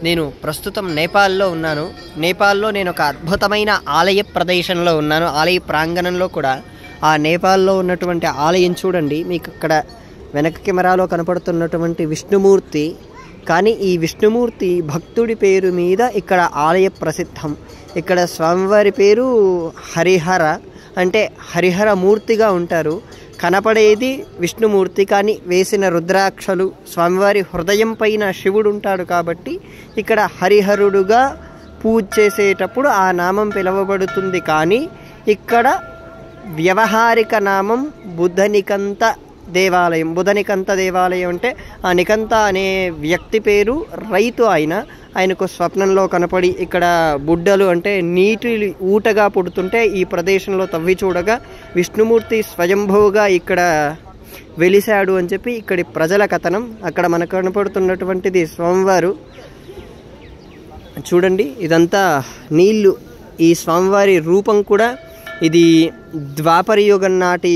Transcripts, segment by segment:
నేను ప్రస్తుతం నేపాల్లో ఉన్నాను. నేపాల్లో నేను ఒక అద్భుతమైన ఆలయ ప్రదేశంలో ఉన్నాను. ఆలయ ప్రాంగణంలో కూడా ఆ నేపాల్లో ఉన్నటువంటి ఆలయం చూడండి. మీకు ఇక్కడ వెనక కెమెరాలో కనపడుతున్నటువంటి విష్ణుమూర్తి. కానీ ఈ విష్ణుమూర్తి భక్తుడి పేరు మీద ఇక్కడ ఆలయ ప్రసిద్ధం. ఇక్కడ స్వామివారి పేరు హరిహర, అంటే హరిహర మూర్తిగా ఉంటారు. కనపడేది విష్ణుమూర్తి, కానీ వేసిన రుద్రాక్షలు స్వామివారి హృదయం పైన శివుడు ఉంటాడు కాబట్టి ఇక్కడ హరిహరుడుగా పూజ చేసేటప్పుడు ఆ నామం పిలువబడుతుంది. కానీ ఇక్కడ వ్యవహారిక నామం బుద్ధనికంత దేవాలయం. బుధనికంత దేవాలయం అంటే ఆ నికంత అనే వ్యక్తి పేరు రైతు. ఆయనకు స్వప్నంలో కనపడి ఇక్కడ బుడ్డలు అంటే నీటి ఊటగా పుడుతుంటే ఈ ప్రదేశంలో తవ్వి చూడగా విష్ణుమూర్తి స్వయంభువుగా ఇక్కడ వెలిశాడు అని చెప్పి ఇక్కడి ప్రజల కథనం. అక్కడ మనకు కనపడుతున్నటువంటిది స్వామివారు. చూడండి, ఇదంతా నీళ్లు. ఈ స్వామివారి రూపం కూడా ఇది ద్వాపరయుగం నాటి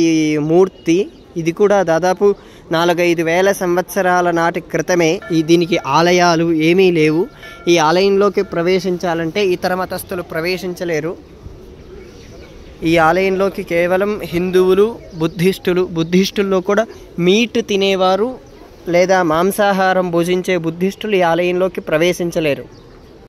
మూర్తి. ఇది కూడా దాదాపు 4-5 వేల సంవత్సరాల నాటి క్రితమే. దీనికి ఆలయాలు ఏమీ లేవు. ఈ ఆలయంలోకి ప్రవేశించాలంటే ఇతర మతస్థులు ప్రవేశించలేరు. ఈ ఆలయంలోకి కేవలం హిందువులు, బుద్ధిస్టుల్లో కూడా మీట్ తినేవారు లేదా మాంసాహారం భుజించే బుద్ధిస్టులు ఈ ఆలయంలోకి ప్రవేశించలేరు.